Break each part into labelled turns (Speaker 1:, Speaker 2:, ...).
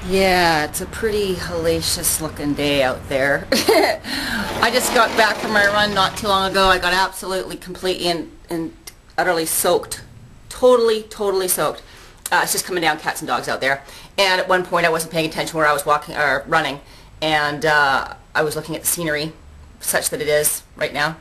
Speaker 1: Yeah, it's a pretty hellacious looking day out there. I just got back from my run not too long ago. I got absolutely, completely and utterly soaked. Totally soaked. It's just coming down cats and dogs out there. And at one point I wasn't paying attention where I was walking or running, and I was looking at the scenery, such that it is right now.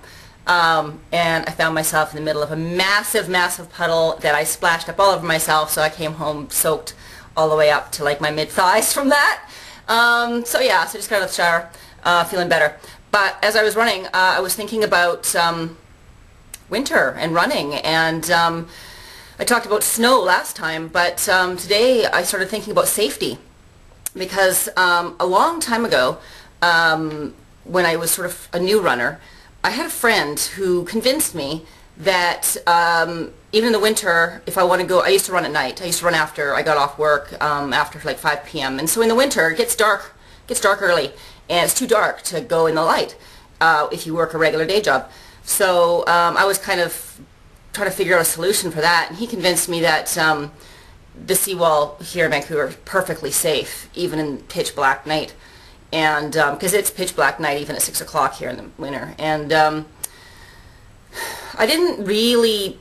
Speaker 1: And I found myself in the middle of a massive puddle that I splashed up all over myself, so I came home soaked all the way up to like my mid-thighs from that. So yeah, so just got out of the shower, feeling better. But as I was running, I was thinking about winter and running, and I talked about snow last time, but today I started thinking about safety, because a long time ago, when I was sort of a new runner, I had a friend who convinced me that even in the winter, if I want to go, I used to run at night. I used to run after I got off work, after like 5 p.m. And so in the winter, it gets dark early, and it's too dark to go in the light if you work a regular day job. So I was kind of trying to figure out a solution for that, and he convinced me that the seawall here in Vancouver is perfectly safe, even in pitch black night. And because it's pitch black night even at 6 o'clock here in the winter. And I didn't really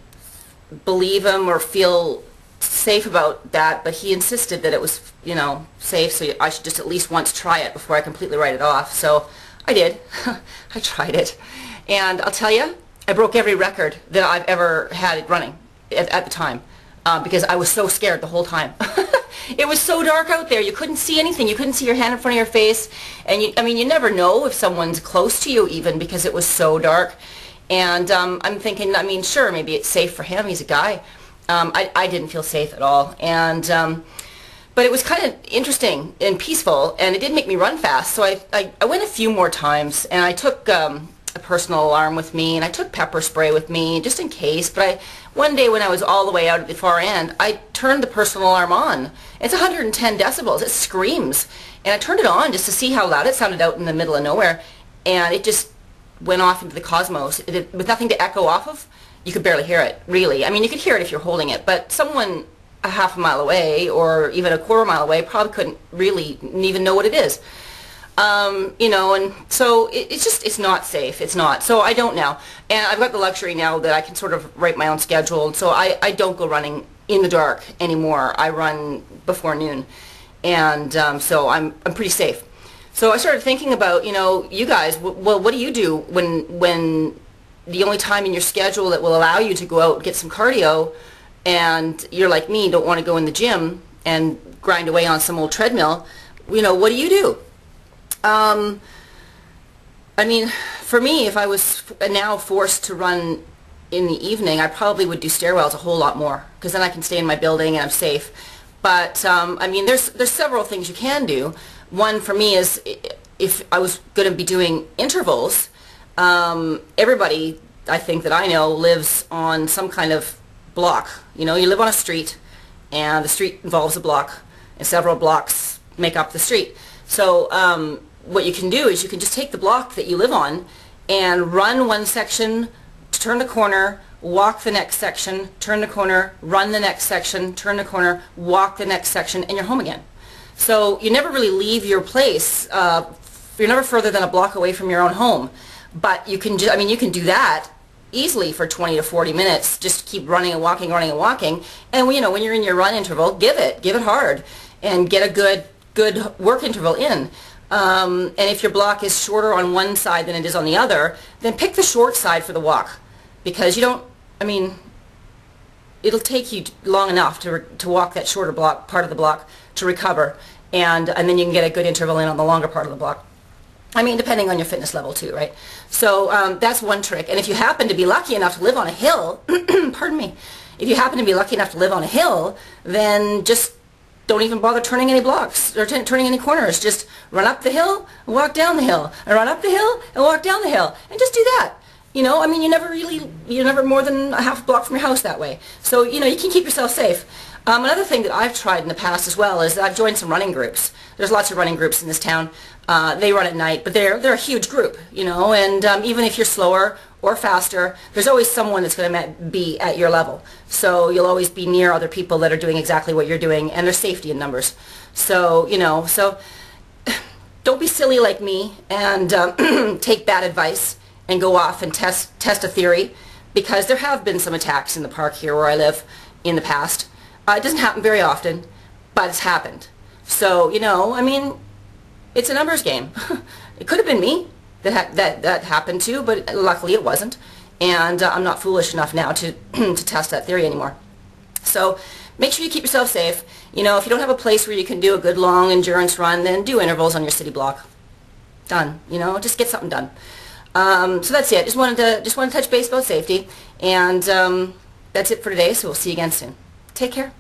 Speaker 1: believe him or feel safe about that, but he insisted that it was, you know, safe, so I should just at least once try it before I completely write it off. So I did. I tried it. And I'll tell you, I broke every record that I've ever had running at the time, because I was so scared the whole time. It was so dark out there. You couldn't see anything. You couldn't see your hand in front of your face. And I mean, you never know if someone's close to you even, because it was so dark. And I'm thinking, I mean, sure, maybe it's safe for him. He's a guy. I didn't feel safe at all. And but it was kind of interesting and peaceful, and it did make me run fast. So I went a few more times, and I took a personal alarm with me, and I took pepper spray with me just in case. But one day when I was all the way out at the far end, I turned the personal alarm on. It's 110 decibels. It screams. And I turned it on just to see how loud it sounded out in the middle of nowhere, and it just went off into the cosmos. With nothing to echo off of, you could barely hear it, really. I mean, you could hear it if you're holding it, but someone a half a mile away or even a quarter mile away probably couldn't really even know what it is. You know, and so it's not safe. It's not. So I don't now. And I've got the luxury now that I can sort of write my own schedule. So I don't go running in the dark anymore. I run before noon. And so I'm pretty safe. So I started thinking about, you know, you guys, well, what do you do when the only time in your schedule that will allow you to go out and get some cardio, and you're like me, don't want to go in the gym and grind away on some old treadmill, you know, what do you do? I mean, for me, if I was now forced to run in the evening, I probably would do stairwells a whole lot more, because then I can stay in my building and I'm safe. But I mean, there's several things you can do. One for me is, if I was going to be doing intervals, everybody I think that I know lives on some kind of block. You know, you live on a street, and the street involves a block, and several blocks make up the street. So what you can do is you can just take the block that you live on and run one section, turn the corner, walk the next section, turn the corner, run the next section, turn the corner, walk the next section, and you're home again. So you never really leave your place. You're never further than a block away from your own home. But you can I mean, you can do that easily for 20 to 40 minutes. Just keep running and walking, running and walking. And you know, when you're in your run interval, give it hard, and get a good work interval in. And if your block is shorter on one side than it is on the other, then pick the short side for the walk, because you don't, I mean, it'll take you long enough to walk that shorter block, part of the block, to recover, and then you can get a good interval in on the longer part of the block. I mean, depending on your fitness level too, right? So that's one trick. And if you happen to be lucky enough to live on a hill, pardon me, if you happen to be lucky enough to live on a hill, then just don't even bother turning any blocks or turning any corners. Just run up the hill and walk down the hill, and run up the hill and walk down the hill, and just do that. You know, I mean, you're never more than a half a block from your house that way. So, you know, you can keep yourself safe. Another thing that I've tried in the past as well is that I've joined some running groups. There's lots of running groups in this town. They run at night, but they're a huge group, you know, and even if you're slower or faster, there's always someone that's going to be at your level. So you'll always be near other people that are doing exactly what you're doing, and there's safety in numbers. So, you know, so don't be silly like me and take bad advice and go off and test a theory, because there have been some attacks in the park here where I live in the past. It doesn't happen very often, but it's happened. So, you know, I mean, it's a numbers game. It could have been me that happened to, but luckily it wasn't. And I'm not foolish enough now to to test that theory anymore. So make sure you keep yourself safe. You know, if you don't have a place where you can do a good long endurance run, then do intervals on your city block. Done. You know, just get something done. So that's it. Just wanted to touch base about safety, and that's it for today. So we'll see you again soon. Take care.